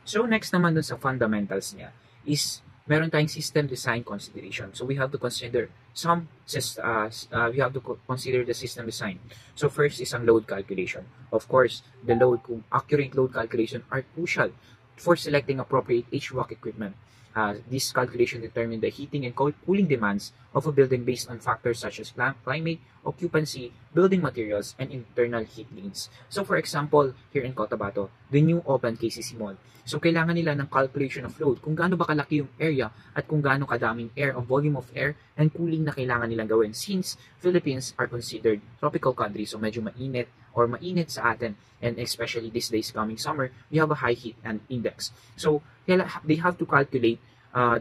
So next naman dun sa fundamentals niya is meron tayong system design consideration. So we have to consider we have to consider the system design. So first is ang load calculation. Of course, the load kung accurate load calculation are crucial for selecting appropriate HVAC equipment. This calculation determine the heating and cooling demands of a building based on factors such as climate, occupancy, building materials, and internal heat needs. So for example, here in Cotabato, the new open KCC Mall. So kailangan nila ng calculation of load, kung gaano ba kalaki yung area at kung gaano kadaming air, o volume of air and cooling na kailangan nilang gawin. Since Philippines are considered tropical country, so medyo mainit or mainit sa atin, and especially these days coming summer, we have a high heat and index. So they have to calculate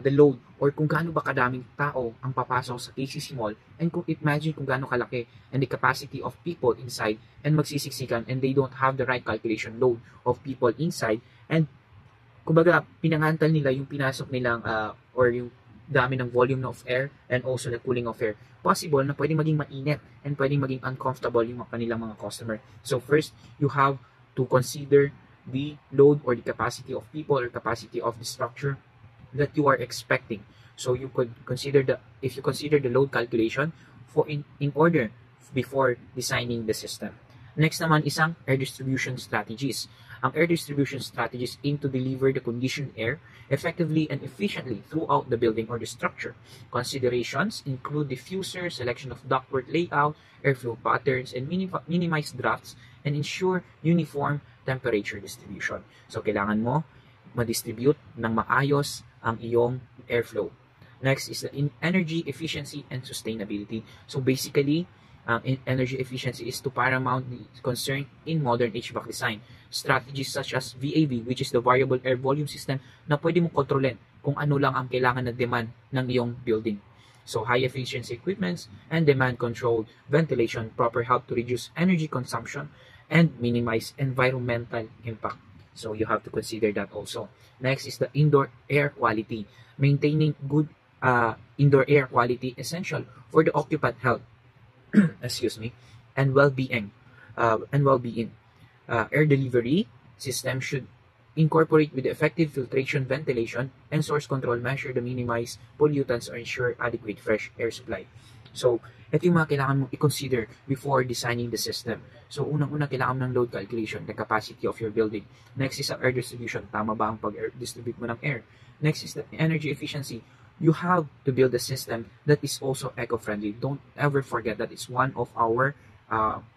the load or kung gaano ba kadaming tao ang papasok sa KCC Mall, and kung imagine kung gaano kalaki and the capacity of people inside and magsisiksikan, and they don't have the right calculation load of people inside, and kumbaga pinangantal nila yung pinasok nilang or yung dami ng volume of air and also the cooling of air. Possible na pwedeng maging mainit and pwedeng maging uncomfortable yung kanilang mga customer. So first, you have to consider the load or the capacity of people or capacity of the structure that you are expecting. So you could consider if you consider the load calculation for in order before designing the system. Next naman, isang air distribution strategies. Ang air distribution strategies aim to deliver the conditioned air effectively and efficiently throughout the building or the structure. Considerations include diffuser, selection of ductwork layout, airflow patterns, and minimize drafts and ensure uniform temperature distribution. So, kailangan mo ma-distribute ng maayos ang iyong airflow. Next is the energy efficiency and sustainability. So, basically, energy efficiency is to paramount concern in modern HVAC design. Strategies such as VAV, which is the variable air volume system, na pwede mong kontrolin kung ano lang ang kailangan na demand ng iyong building. So high efficiency equipments and demand controlled ventilation proper help to reduce energy consumption and minimize environmental impact. So you have to consider that also. Next is the indoor air quality. Maintaining good indoor air quality essential for the occupant health excuse me, and well-being. Air delivery system should incorporate with effective filtration, ventilation, and source control measure to minimize pollutants or ensure adequate fresh air supply. So, ito yung mga kailangan mong i-consider before designing the system. So, unang-una kailangan mo ng load calculation, the capacity of your building. Next is ang air distribution. Tama ba ang pag-distribute mo ng air? Next is the energy efficiency. You have to build a system that is also eco-friendly. Don't ever forget that it's one of our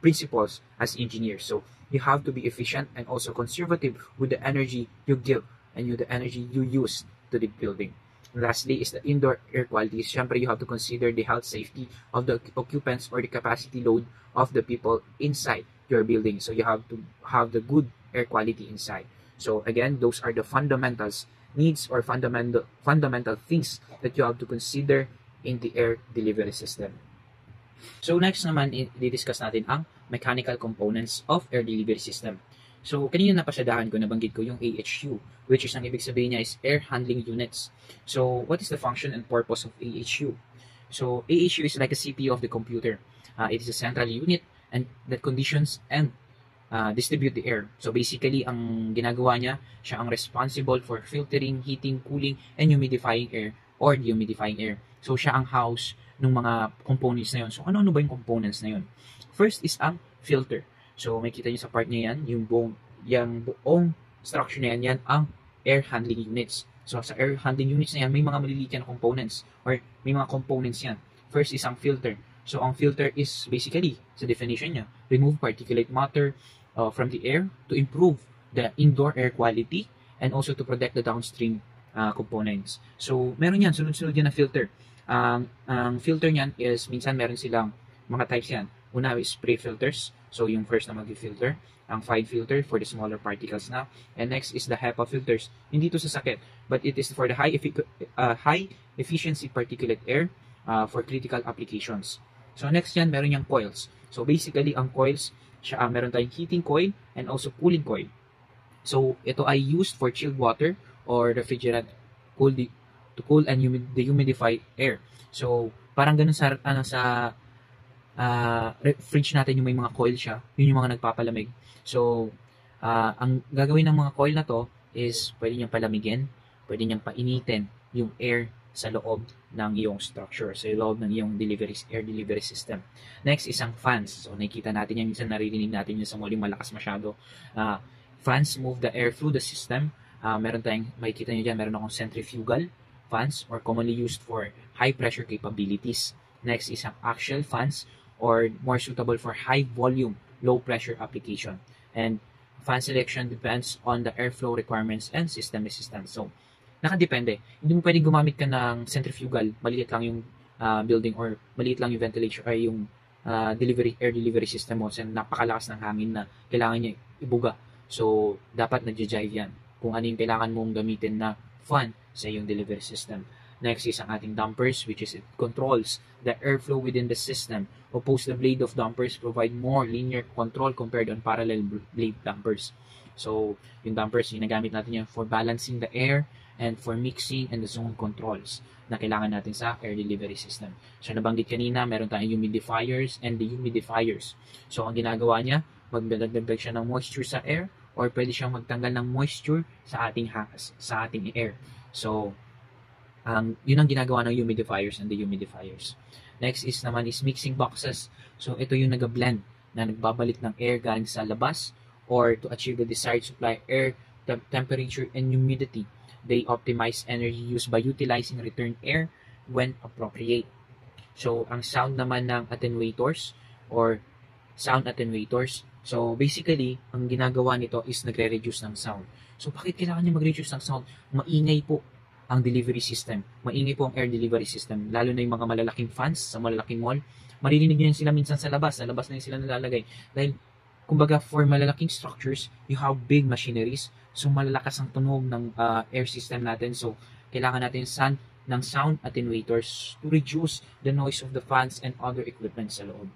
principles as engineers. So you have to be efficient and also conservative with the energy you give and the energy you use to the building. And lastly is the indoor air quality. Siyempre, you have to consider the health safety of the occupants or the capacity load of the people inside your building. So you have to have the good air quality inside. So again, those are the fundamentals needs or fundamental things that you have to consider in the air delivery system. So next naman, i-discuss natin ang mechanical components of air delivery system. So kanina napasadahan ko, nabanggit ko yung AHU, which is ang ibig sabihin niya is air handling units. So what is the function and purpose of AHU? So AHU is like a CPU of the computer. It is a central unit and that conditions and distribute the air. So basically, ang ginagawa niya, siya ang responsible for filtering, heating, cooling, and humidifying air or dehumidifying air. So siya ang house ng mga components na yun. So ano-ano ba yung components na yun? First is ang filter. So makita niyo sa part niya yan, yung buong structure na yan, yan ang air handling units. So sa air handling units na yan, may mga maliliit yan na components or may mga components yan. First is ang filter. So ang filter is basically, sa definition niya, remove particulate matter from the air to improve the indoor air quality and also to protect the downstream components. So meron yan, sunod-sunod yan na filter. Ang filter niyan is, minsan meron silang mga types yan. Una is spray filters. So yung first na mag-filter. Ang fine filter for the smaller particles na. And next is the HEPA filters. Hindi to sa sakit, but it is for the high efficiency particulate air for critical applications. So next yan, meron yung coils. So basically, ang coils, meron tayong heating coil and also cooling coil. So ito ay used for chilled water or refrigerant to cool and dehumidify air. So parang ganun sa fridge natin yung may mga coil siya, yun yung mga nagpapalamig. So ang gagawin ng mga coil na to is pwede niyang palamigin, pwede niyang painitin yung air sa loob ng iyong structure, sa loob ng iyong air delivery system. Next, isang fans. So, nakikita natin yan, minsan naririnig natin yun sa muling malakas masyado. Fans move the air through the system. Meron tayong, makikita nyo dyan, meron akong centrifugal fans or commonly used for high pressure capabilities. Next, isang axial fans or more suitable for high volume, low pressure application. And fan selection depends on the airflow requirements and system resistance. So, nakadepende. Hindi mo pwedeng gumamit ka ng centrifugal, maliit lang yung building or maliit lang yung ventilation ay yung air delivery system mo. So, napakalakas ng hangin na kailangan niya ibuga. So, dapat nag-jive yan kung ano yung kailangan mong gamitin na fan sa iyong delivery system. Next is ang ating dampers, which is it controls the airflow within the system. Opposed, the blade of dampers provide more linear control compared on parallel blade dampers. So, yung dampers, ginagamit natin yan for balancing the air and for mixing and the zone controls na kailangan natin sa air delivery system. So, nabanggit kanina, meron tayong humidifiers and dehumidifiers. So, ang ginagawa niya, magdadagdag siya ng moisture sa air or pwede siyang magtanggal ng moisture sa ating air. So, yun ang ginagawa ng humidifiers and dehumidifiers. Next is mixing boxes. So, ito yung nag-blend na nagbabalik ng air galing sa labas or to achieve the desired supply air temperature and humidity. They optimize energy use by utilizing return air when appropriate. So, ang sound naman ng attenuators or sound attenuators. So, basically, ang ginagawa nito is nagre-reduce ng sound. So, bakit kailangan niya mag-reduce ng sound? Maingay po ang delivery system. Maingay po ang air delivery system. Lalo na yung mga malalaking fans sa malalaking mall. Maririnig nyo yan sila minsan sa labas. Sa labas na yung sila nalalagay. Dahil, kumbaga, for malalaking structures, you have big machineries. So, malalakas ang tunog ng air system natin. So, kailangan natin ng sound attenuators to reduce the noise of the fans and other equipment sa loob.